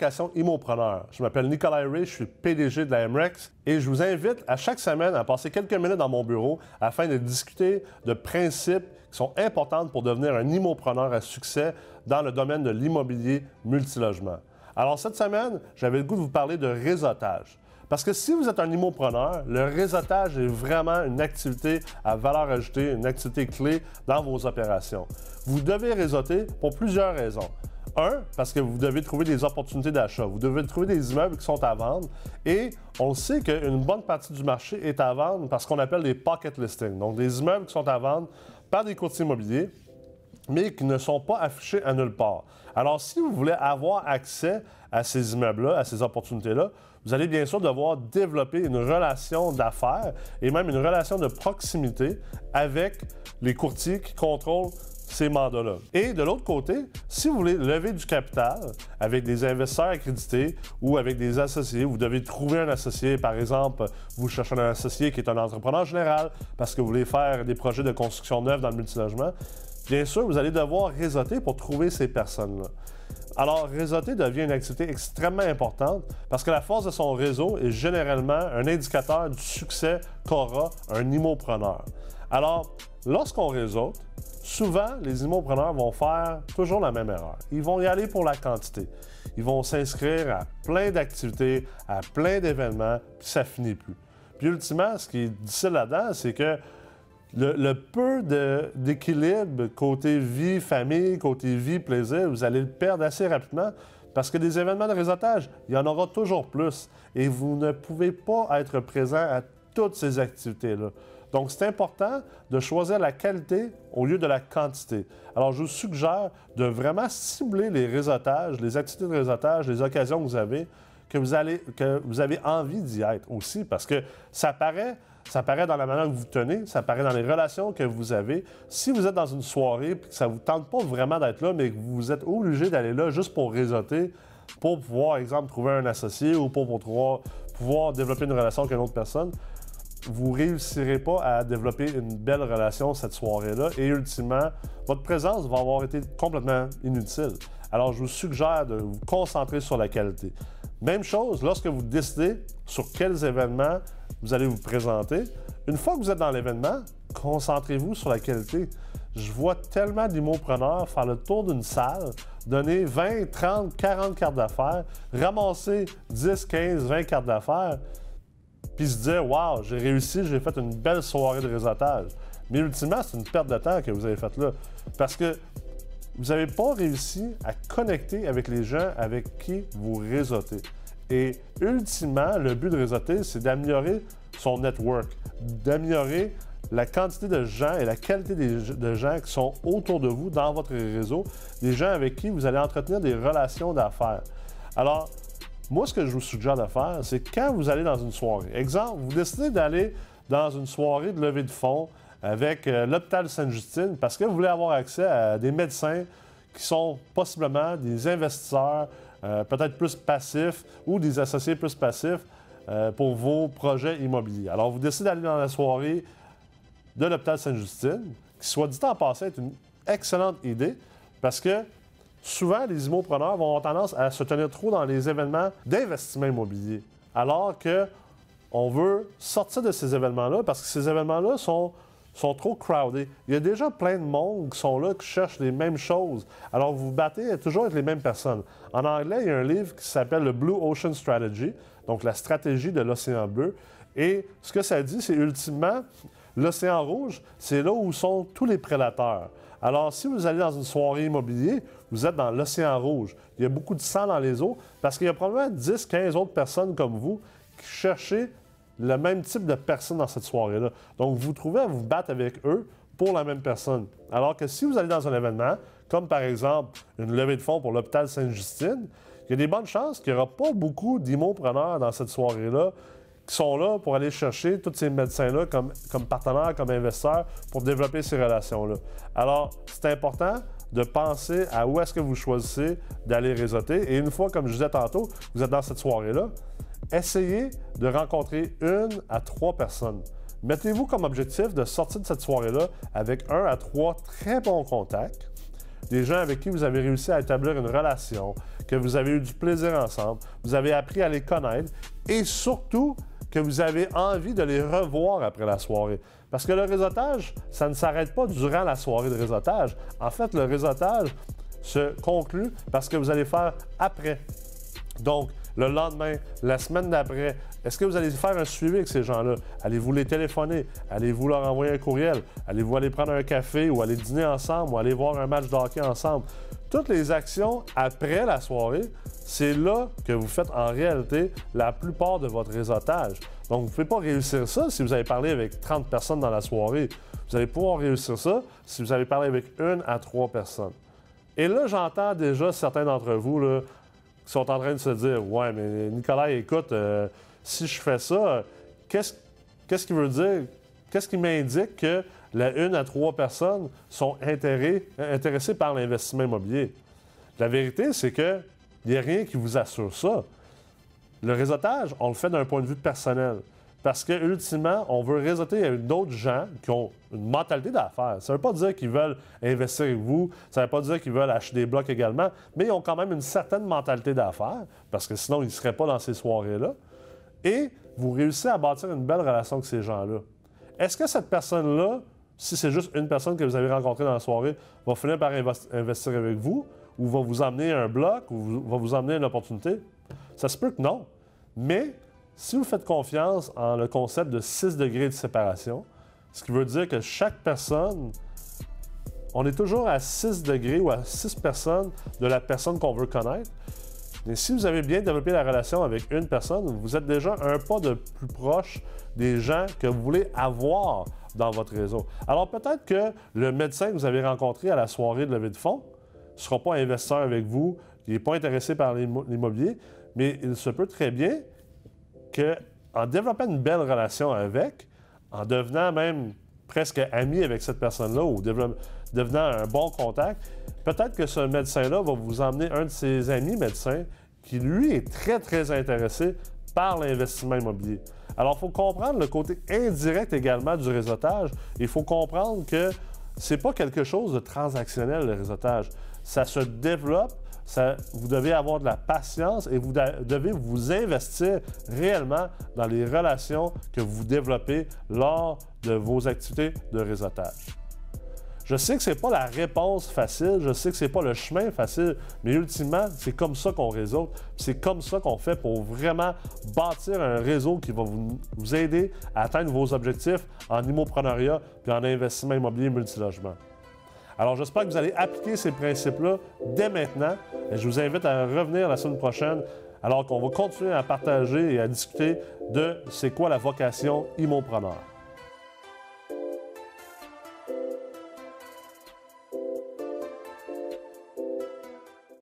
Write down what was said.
location Immopreneur. Je m'appelle Nicolas Ray, je suis PDG de la MREX et je vous invite à chaque semaine à passer quelques minutes dans mon bureau afin de discuter de principes qui sont importants pour devenir un immopreneur à succès dans le domaine de l'immobilier multilogement. Alors cette semaine, j'avais le goût de vous parler de réseautage. Parce que si vous êtes un immopreneur, le réseautage est vraiment une activité à valeur ajoutée, une activité clé dans vos opérations. Vous devez réseauter pour plusieurs raisons. Un, parce que vous devez trouver des opportunités d'achat. Vous devez trouver des immeubles qui sont à vendre. Et on sait qu'une bonne partie du marché est à vendre parce qu'on appelle des pocket listings. Donc, des immeubles qui sont à vendre par des courtiers immobiliers, mais qui ne sont pas affichés à nulle part. Alors, si vous voulez avoir accès à ces immeubles-là, à ces opportunités-là, vous allez bien sûr devoir développer une relation d'affaires et même une relation de proximité avec les courtiers qui contrôlent ces mandats-là. Et de l'autre côté, si vous voulez lever du capital avec des investisseurs accrédités ou avec des associés, vous devez trouver un associé. Par exemple, vous cherchez un associé qui est un entrepreneur général parce que vous voulez faire des projets de construction neuve dans le multilogement. Bien sûr, vous allez devoir réseauter pour trouver ces personnes-là. Alors, réseauter devient une activité extrêmement importante parce que la force de son réseau est généralement un indicateur du succès qu'aura un immopreneur. Alors, lorsqu'on réseaute, souvent, les immopreneurs vont faire toujours la même erreur. Ils vont y aller pour la quantité. Ils vont s'inscrire à plein d'activités, à plein d'événements, puis ça finit plus. Puis ultimement, ce qui est difficile là-dedans, c'est que le peu d'équilibre côté vie, famille, côté vie, plaisir, vous allez le perdre assez rapidement parce que des événements de réseautage, il y en aura toujours plus et vous ne pouvez pas être présent à toutes ces activités-là. Donc, c'est important de choisir la qualité au lieu de la quantité. Alors, je vous suggère de vraiment cibler les réseautages, les activités de réseautage, les occasions que vous avez envie d'y être aussi parce que ça paraît dans la manière que vous tenez, ça paraît dans les relations que vous avez. Si vous êtes dans une soirée et que ça ne vous tente pas vraiment d'être là, mais que vous êtes obligé d'aller là juste pour réseauter, pour pouvoir, par exemple, trouver un associé ou pour pouvoir développer une relation avec une autre personne, vous ne réussirez pas à développer une belle relation cette soirée-là et ultimement, votre présence va avoir été complètement inutile. Alors, je vous suggère de vous concentrer sur la qualité. Même chose, lorsque vous décidez sur quels événements vous allez vous présenter, une fois que vous êtes dans l'événement, concentrez-vous sur la qualité. Je vois tellement d'immopreneurs faire le tour d'une salle, donner 20, 30, 40 cartes d'affaires, ramasser 10, 15, 20 cartes d'affaires, puis se dire « Wow, j'ai réussi, j'ai fait une belle soirée de réseautage ». Mais ultimement, c'est une perte de temps que vous avez faite là. Parce que vous n'avez pas réussi à connecter avec les gens avec qui vous réseautez. Et ultimement, le but de réseauter, c'est d'améliorer son network, d'améliorer la quantité de gens et la qualité de gens qui sont autour de vous dans votre réseau, des gens avec qui vous allez entretenir des relations d'affaires. Alors, moi, ce que je vous suggère de faire, c'est quand vous allez dans une soirée. Exemple, vous décidez d'aller dans une soirée de levée de fonds avec l'hôpital Sainte-Justine parce que vous voulez avoir accès à des médecins qui sont possiblement des investisseurs peut-être plus passifs ou des associés plus passifs pour vos projets immobiliers. Alors, vous décidez d'aller dans la soirée de l'hôpital Sainte-Justine, qui, soit dit en passant, est une excellente idée parce que souvent, les immopreneurs vont avoir tendance à se tenir trop dans les événements d'investissement immobilier, alors qu'on veut sortir de ces événements-là parce que ces événements-là sont trop crowded. Il y a déjà plein de monde qui sont là, qui cherchent les mêmes choses. Alors, vous vous battez toujours avec les mêmes personnes. En anglais, il y a un livre qui s'appelle le Blue Ocean Strategy, donc la stratégie de l'océan bleu. Et ce que ça dit, c'est ultimement, l'océan rouge, c'est là où sont tous les prédateurs. Alors, si vous allez dans une soirée immobilière, vous êtes dans l'océan rouge. Il y a beaucoup de sang dans les eaux parce qu'il y a probablement 10, 15 autres personnes comme vous qui cherchent le même type de personnes dans cette soirée-là. Donc, vous vous trouvez à vous battre avec eux pour la même personne. Alors que si vous allez dans un événement, comme par exemple une levée de fonds pour l'hôpital Sainte-Justine, il y a des bonnes chances qu'il n'y aura pas beaucoup d'immopreneurs dans cette soirée-là qui sont là pour aller chercher tous ces médecins-là comme partenaires, comme investisseurs pour développer ces relations-là. Alors, c'est important de penser à où est-ce que vous choisissez d'aller réseauter. Et une fois, comme je disais tantôt, vous êtes dans cette soirée-là, essayez de rencontrer 1 à 3 personnes. Mettez-vous comme objectif de sortir de cette soirée-là avec 1 à 3 très bons contacts. des gens avec qui vous avez réussi à établir une relation, que vous avez eu du plaisir ensemble, vous avez appris à les connaître et surtout que vous avez envie de les revoir après la soirée. Parce que le réseautage, ça ne s'arrête pas durant la soirée de réseautage. En fait, le réseautage se conclut parce que vous allez faire après. Donc, le lendemain, la semaine d'après, est-ce que vous allez faire un suivi avec ces gens-là? Allez-vous les téléphoner? Allez-vous leur envoyer un courriel? Allez-vous aller prendre un café ou aller dîner ensemble ou aller voir un match de hockey ensemble? Toutes les actions après la soirée, c'est là que vous faites en réalité la plupart de votre réseautage. Donc, vous ne pouvez pas réussir ça si vous avez parlé avec 30 personnes dans la soirée. Vous allez pouvoir réussir ça si vous avez parlé avec 1 à 3 personnes. Et là, j'entends déjà certains d'entre vous là, qui sont en train de se dire « Ouais, mais Nicolas, écoute, si je fais ça, qu'est-ce qui veut dire? Qu'est-ce qui m'indique que la 1 à 3 personnes sont intéressées par l'investissement immobilier? » La vérité, c'est qu'il n'y a rien qui vous assure ça. Le réseautage, on le fait d'un point de vue personnel. Parce que, ultimement, on veut réseauter avec d'autres gens qui ont une mentalité d'affaires. Ça ne veut pas dire qu'ils veulent investir avec vous, ça ne veut pas dire qu'ils veulent acheter des blocs également, mais ils ont quand même une certaine mentalité d'affaires, parce que sinon, ils ne seraient pas dans ces soirées-là. Et vous réussissez à bâtir une belle relation avec ces gens-là. Est-ce que cette personne-là, si c'est juste une personne que vous avez rencontrée dans la soirée, va finir par investir avec vous, ou va vous emmener un bloc, ou va vous emmener une opportunité? Ça se peut que non. Mais si vous faites confiance en le concept de 6 degrés de séparation, ce qui veut dire que chaque personne, on est toujours à 6 degrés ou à 6 personnes de la personne qu'on veut connaître. Mais si vous avez bien développé la relation avec une personne, vous êtes déjà un pas de plus proche des gens que vous voulez avoir dans votre réseau. Alors peut-être que le médecin que vous avez rencontré à la soirée de levée de fonds ne sera pas investisseur avec vous, il n'est pas intéressé par l'immobilier, mais il se peut très bien qu'en développant une belle relation avec, en devenant même presque ami avec cette personne-là ou devenant un bon contact, peut-être que ce médecin-là va vous emmener un de ses amis médecins qui, lui, est très, très intéressé par l'investissement immobilier. Alors, il faut comprendre le côté indirect également du réseautage. Il faut comprendre que ce n'est pas quelque chose de transactionnel, le réseautage. Ça se développe. Vous devez avoir de la patience et vous devez vous investir réellement dans les relations que vous développez lors de vos activités de réseautage. Je sais que ce n'est pas la réponse facile, je sais que ce n'est pas le chemin facile, mais ultimement, c'est comme ça qu'on réseaute. C'est comme ça qu'on fait pour vraiment bâtir un réseau qui va vous aider à atteindre vos objectifs en immoprenariat et en investissement immobilier multilogement. Alors, j'espère que vous allez appliquer ces principes-là dès maintenant. Et je vous invite à revenir la semaine prochaine alors qu'on va continuer à partager et à discuter de c'est quoi la vocation immopreneur.